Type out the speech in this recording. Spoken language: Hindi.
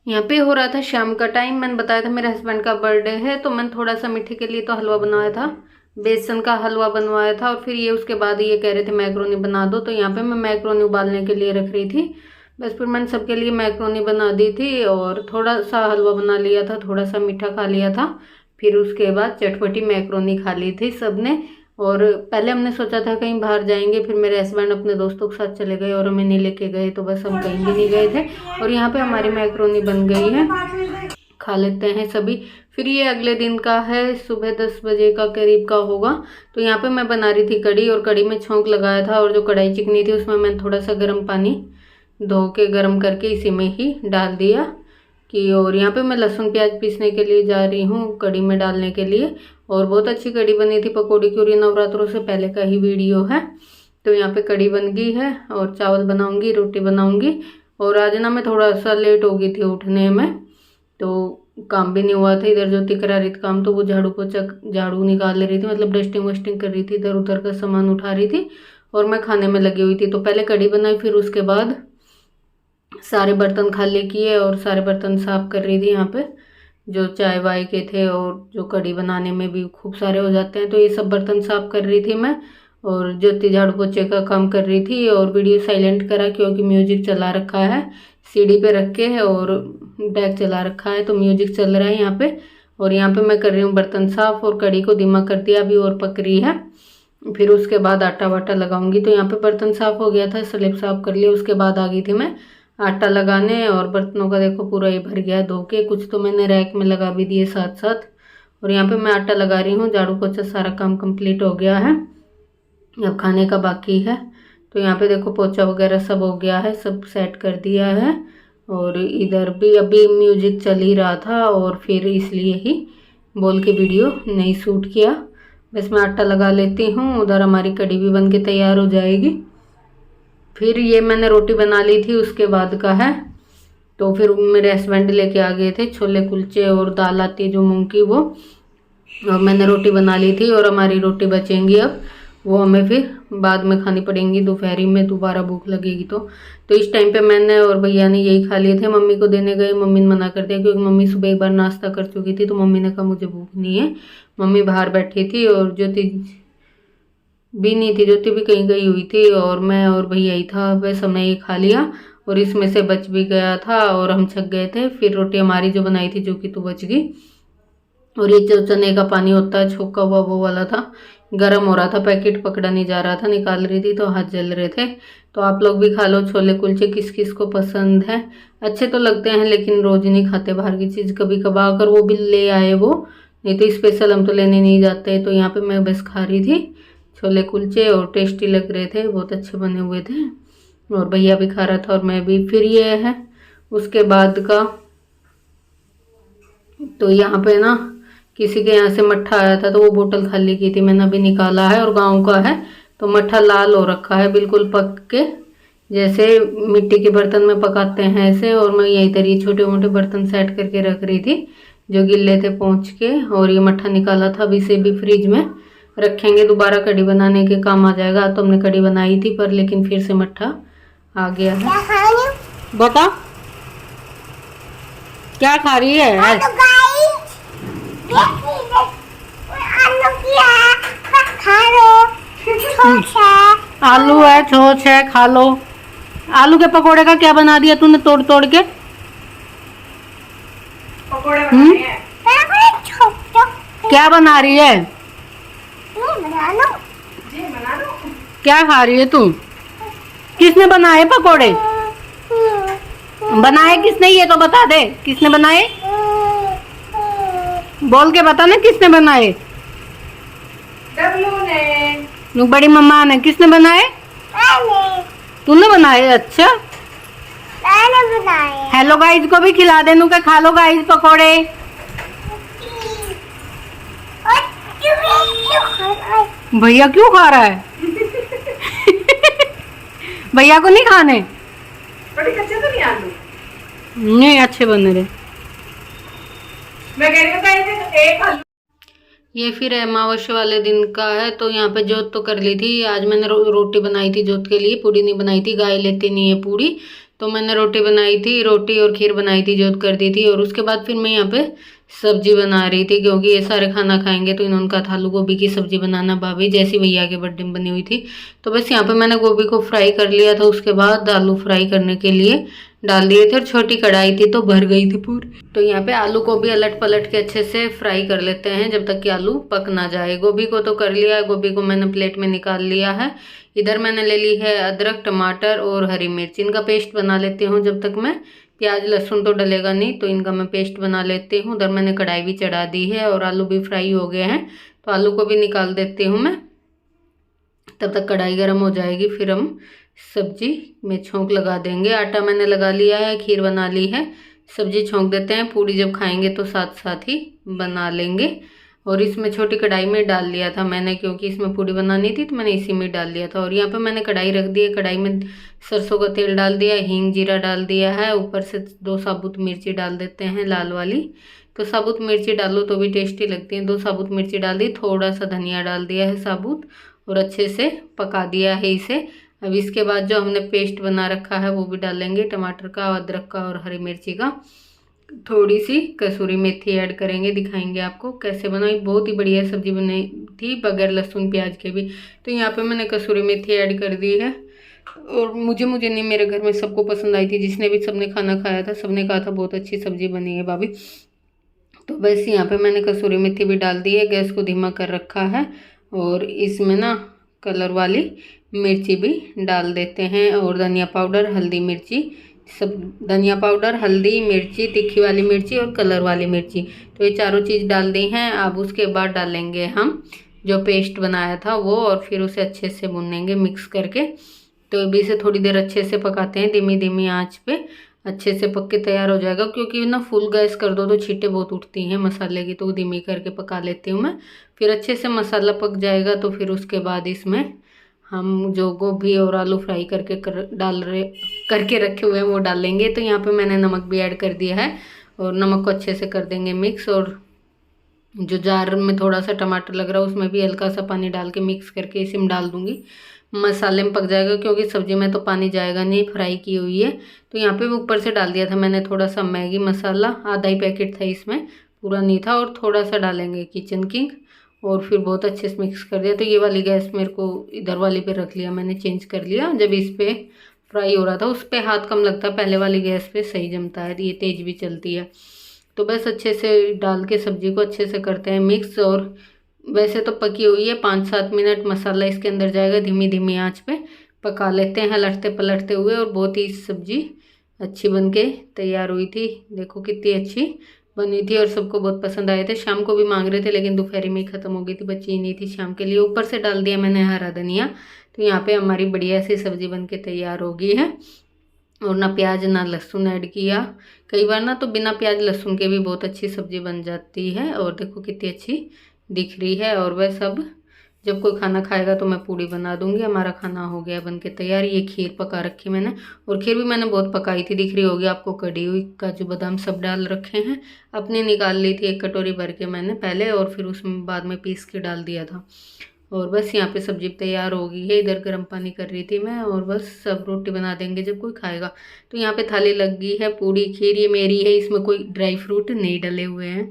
यहाँ पे हो रहा था शाम का टाइम। मैंने बताया था मेरे हस्बैंड का बर्थडे है, तो मैंने थोड़ा सा मीठे के लिए तो हलवा बनवाया था, बेसन का हलवा बनवाया था। और फिर ये उसके बाद ये कह रहे थे मैक्रोनी बना दो, तो यहाँ पे मैं मैक्रोनी उबालने के लिए रख रही थी। बस फिर मैंने सबके लिए मैक्रोनी बना दी थी और थोड़ा सा हलवा बना लिया था, थोड़ा सा मीठा खा लिया था। फिर उसके बाद चटपटी मैक्रोनी खा ली थी सबने। और पहले हमने सोचा था कहीं बाहर जाएंगे, फिर मेरे हस्बैंड अपने दोस्तों के साथ चले गए और हमें नहीं लेके गए, तो बस हम कहीं भी नहीं गए थे। और यहाँ पे हमारी मैक्रोनी बन गई है, खा लेते हैं सभी। फिर ये अगले दिन का है, सुबह 10 बजे का करीब का होगा। तो यहाँ पे मैं बना रही थी कढ़ी, और कढ़ी में छोंक लगाया था, और जो कढ़ाई चिकनी थी उसमें मैंने थोड़ा सा गर्म पानी धो के गर्म करके इसी में ही डाल दिया कि। और यहाँ पे मैं लहसुन प्याज पीसने के लिए जा रही हूँ कढ़ी में डालने के लिए। और बहुत अच्छी कढ़ी बनी थी पकौड़ी की, और ये नवरात्रों से पहले का ही वीडियो है। तो यहाँ पे कढ़ी बन गई है, और चावल बनाऊंगी, रोटी बनाऊंगी। और आज ना मैं थोड़ा सा लेट हो गई थी उठने में, तो काम भी नहीं हुआ था। इधर ज्योति करा रही थी काम, तो वो झाड़ू पोछा झाड़ू निकाल रही थी, मतलब डस्टिंग वस्टिंग कर रही थी, इधर उधर का सामान उठा रही थी। और मैं खाने में लगी हुई थी। तो पहले कढ़ी बनाई, फिर उसके बाद सारे बर्तन खाली किए और सारे बर्तन साफ कर रही थी यहाँ पे, जो चाय वाय के थे और जो कढ़ी बनाने में भी खूब सारे हो जाते हैं, तो ये सब बर्तन साफ कर रही थी मैं। और ज्योति झाड़ू पोछे का काम कर रही थी, और वीडियो साइलेंट करा क्योंकि म्यूजिक चला रखा है, सीढ़ी पे रख के है और डेक चला रखा है, तो म्यूजिक चल रहा है यहाँ पे। और यहाँ पे मैं कर रही हूँ बर्तन साफ, और कढ़ी को धीमा कर दिया अभी और पक रही है। फिर उसके बाद आटा वाटा लगाऊंगी। तो यहाँ पे बर्तन साफ हो गया था, स्लेब साफ कर लिया, उसके बाद आ गई थी मैं आटा लगाने। और बर्तनों का देखो पूरा ये भर गया धो के, कुछ तो मैंने रैक में लगा भी दिए साथ साथ। और यहाँ पे मैं आटा लगा रही हूँ, झाड़ू पोछा सारा काम कंप्लीट हो गया है, अब खाने का बाकी है। तो यहाँ पे देखो पोछा वगैरह सब हो गया है, सब सेट कर दिया है। और इधर भी अभी म्यूजिक चल ही रहा था, और फिर इसलिए ही बोल के वीडियो नहीं शूट किया। बस मैं आटा लगा लेती हूँ, उधर हमारी कढ़ी भी बन के तैयार हो जाएगी। फिर ये मैंने रोटी बना ली थी उसके बाद का है। तो फिर मेरे हस्बैंड लेके आ गए थे छोले कुलचे और दाल आती है जो मूंग की, वो। और मैंने रोटी बना ली थी, और हमारी रोटी बचेंगी अब, वो हमें फिर बाद में खानी पड़ेंगी दोपहरी में, दोबारा भूख लगेगी तो इस टाइम पे मैंने और भैया ने यही खा लिए थे। मम्मी को देने गए, मम्मी ने मना कर दिया क्योंकि मम्मी सुबह एक बार नाश्ता कर चुकी थी, तो मम्मी ने कहा मुझे भूख नहीं है। मम्मी बाहर बैठी थी, और ज्योति भी नहीं थी, ज्योति भी कहीं गई हुई थी, और मैं और भैया ही था। बस हमने ये खा लिया, और इसमें से बच भी गया था और हम छक गए थे। फिर रोटी हमारी जो बनाई थी जो कि तो बच गई। और ये जो चने का पानी होता है छोका हुआ, वो वाला था, गर्म हो रहा था, पैकेट पकड़ा नहीं जा रहा था, निकाल रही थी तो हाथ जल रहे थे। तो आप लोग भी खा लो छोले कुलचे, किस किस को पसंद है। अच्छे तो लगते हैं, लेकिन रोज नहीं खाते बाहर की चीज़, कभी कभार अगर वो भी ले आए वो, नहीं तो स्पेशल हम तो लेने नहीं जाते। तो यहाँ पे मैं बस खा रही थी छोले कुलचे, और टेस्टी लग रहे थे, बहुत अच्छे बने हुए थे। और भैया भी खा रहा था और मैं भी। फिर ये है उसके बाद का, तो यहाँ पे ना किसी के यहाँ से मट्ठा आया था, तो वो बोतल खाली की थी, मैंने अभी निकाला है, और गांव का है। तो मट्ठा लाल हो रखा है बिल्कुल पक के, जैसे मिट्टी के बर्तन में पकाते हैं ऐसे। और मैं यही तरह ये छोटे मोटे बर्तन सेट करके रख रही थी जो गिल्ले थे पहुँच के। और ये मट्ठा निकाला था, अभी से भी फ्रिज में रखेंगे, दोबारा कढ़ी बनाने के काम आ जाएगा। तो हमने कढ़ी बनाई थी पर, लेकिन फिर से मट्ठा आ गया है। बता क्या खा रही है? आलू है, छोच है, खा लो। आलू के पकोड़े का क्या बना दिया तूने तोड़ तोड़ के? पकोड़े बनाए हैं। क्या बना रही है? बना लो। क्या खा रही है तू? किसने बनाए पकोड़े? बनाए किसने, ये तो बता दे, किसने बनाए? बोल के बता ना किसने बनाए। डब्लू ने। बड़ी मम्मा ने। किसने बनाए? तूने बनाए? अच्छा, मैंने बनाए। हेलो गाइस को भी खिला दे, नु के खा लो गाइस पकोड़े। भैया क्यों खा रहा है? भैया को नहीं खाने? बड़े कच्चे तो नहीं आलू? नहीं, अच्छे बन रहे। मैं कह रही हूं एक आलू। ये फिर अमावस्या वाले दिन का है। तो यहाँ पे जोत तो कर ली थी, आज मैंने रोटी बनाई थी जोत के लिए, पूड़ी नहीं बनाई थी, गाय लेती नहीं है पूड़ी। तो मैंने रोटी बनाई थी, रोटी और खीर बनाई थी, जोत कर दी थी। और उसके बाद फिर मैं यहाँ पे सब्जी बना रही थी, क्योंकि ये सारे खाना खाएंगे तो इन्होंने कहा था आलू गोभी की सब्जी बनाना भाभी, जैसी भैया के बर्थडे में बनी हुई थी। तो बस यहाँ पे मैंने गोभी को फ्राई कर लिया था। उसके बाद आलू फ्राई करने के लिए डाल दिए थे, और छोटी कढ़ाई थी तो भर गई थी पूरी। तो यहाँ पे आलू को भी अलट पलट के अच्छे से फ्राई कर लेते हैं जब तक कि आलू पक ना जाए। गोभी को तो कर लिया, गोभी को मैंने प्लेट में निकाल लिया है। इधर मैंने ले ली है अदरक, टमाटर और हरी मिर्च, इनका पेस्ट बना लेती हूँ जब तक मैं। प्याज लहसुन तो डलेगा नहीं, तो इनका मैं पेस्ट बना लेती हूँ। उधर मैंने कढ़ाई भी चढ़ा दी है और आलू भी फ्राई हो गए हैं, तो आलू को भी निकाल देती हूँ मैं। तब तक कढ़ाई गर्म हो जाएगी, फिर हम सब्जी में छोंक लगा देंगे। आटा मैंने लगा लिया है, खीर बना ली है, सब्जी छोंक देते हैं। पूड़ी जब खाएंगे तो साथ साथ ही बना लेंगे। और इसमें छोटी कढ़ाई में डाल लिया था मैंने, क्योंकि इसमें पूड़ी बनानी थी तो मैंने इसी में डाल लिया था। और यहाँ पे मैंने कढ़ाई रख दी है, कढ़ाई में सरसों का तेल डाल दिया, हींग जीरा डाल दिया है। ऊपर से 2 साबुत मिर्ची डाल देते हैं, लाल वाली। तो साबुत मिर्ची डालो तो भी टेस्टी लगती है। 2 साबुत मिर्ची डाल दी, थोड़ा सा धनिया डाल दिया है साबुत, और अच्छे से पका दिया है इसे। अब इसके बाद जो हमने पेस्ट बना रखा है वो भी डालेंगे, टमाटर का, अदरक का और हरी मिर्ची का। थोड़ी सी कसूरी मेथी ऐड करेंगे, दिखाएंगे आपको कैसे बनाई। बहुत ही बढ़िया सब्जी बनी थी बगैर लहसुन प्याज के भी। तो यहाँ पे मैंने कसूरी मेथी ऐड कर दी है। और मुझे नहीं, मेरे घर में सबको पसंद आई थी। जिसने भी सबने खाना खाया था सबने कहा था बहुत अच्छी सब्जी बनी है भाभी। तो बस यहाँ पे मैंने कसूरी मेथी भी डाल दी है, गैस को धीमा कर रखा है। और इसमें ना कलर वाली मिर्ची भी डाल देते हैं, और धनिया पाउडर, हल्दी, मिर्ची सब, धनिया पाउडर, हल्दी, मिर्ची, तीखी वाली मिर्ची और कलर वाली मिर्ची, तो ये चारों चीज़ डाल दी हैं। अब उसके बाद डालेंगे हम जो पेस्ट बनाया था वो, और फिर उसे अच्छे से भूनेंगे मिक्स करके। तो अभी से थोड़ी देर अच्छे से पकाते हैं, धीमी धीमी आंच पे अच्छे से पक के तैयार हो जाएगा। क्योंकि ना फुल गैस कर दो तो छींटे बहुत उठती हैं मसाले की, तो धीमी करके पका लेती हूँ मैं। फिर अच्छे से मसाला पक जाएगा तो फिर उसके बाद इसमें हम जो गोभी और आलू फ्राई करके रखे हुए हैं वो डालेंगे। तो यहाँ पे मैंने नमक भी ऐड कर दिया है, और नमक को अच्छे से कर देंगे मिक्स। और जो जार में थोड़ा सा टमाटर लग रहा है उसमें भी हल्का सा पानी डाल के मिक्स करके इसी में डाल दूंगी। मसाले में पक जाएगा, क्योंकि सब्जी में तो पानी जाएगा नहीं, फ्राई की हुई है। तो यहाँ पे भी ऊपर से डाल दिया था मैंने थोड़ा सा मैगी मसाला, आधा ही पैकेट था इसमें, पूरा नहीं था। और थोड़ा सा डालेंगे किचन किंग, और फिर बहुत अच्छे से मिक्स कर दिया। तो ये वाली गैस मेरे को इधर वाली पे रख लिया मैंने, चेंज कर लिया। जब इस पे फ्राई हो रहा था उस पे हाथ कम लगता है, पहले वाली गैस पे सही जमता है, ये तेज़ भी चलती है। तो बस अच्छे से डाल के सब्जी को अच्छे से करते हैं मिक्स। और वैसे तो पकी हुई है, 5-7 मिनट मसाला इसके अंदर जाएगा, धीमी धीमी आंच पे पका लेते हैं लटते पलटते हुए। और बहुत ही सब्जी अच्छी बन के तैयार हुई थी, देखो कितनी अच्छी बनी थी, और सबको बहुत पसंद आए थे। शाम को भी मांग रहे थे, लेकिन दोपहर में ही ख़त्म हो गई थी, बची ही नहीं थी शाम के लिए। ऊपर से डाल दिया मैंने हरा धनिया। तो यहाँ पे हमारी बढ़िया सी सब्जी बन के तैयार हो गई है। और ना प्याज ना लहसुन ऐड किया। कई बार ना तो बिना प्याज लहसुन के भी बहुत अच्छी सब्जी बन जाती है, और देखो कितनी अच्छी दिख रही है। और वह सब जब कोई खाना खाएगा तो मैं पूड़ी बना दूंगी। हमारा खाना हो गया बन के तैयार। ये खीर पका रखी मैंने, और खीर भी मैंने बहुत पकाई थी, दिख रही होगी आपको, कड़ी हुई, काजू बादाम सब डाल रखे हैं। अपनी निकाल ली थी 1 कटोरी भर के मैंने पहले, और फिर उसमें बाद में पीस के डाल दिया था। और बस यहाँ पे सब्जी तैयार हो गई है। इधर गर्म पानी कर रही थी मैं, और बस सब रोटी बना देंगे जब कोई खाएगा। तो यहाँ पे थाली लग गई है, पूड़ी खीर ये मेरी है, इसमें कोई ड्राई फ्रूट नहीं डले हुए हैं।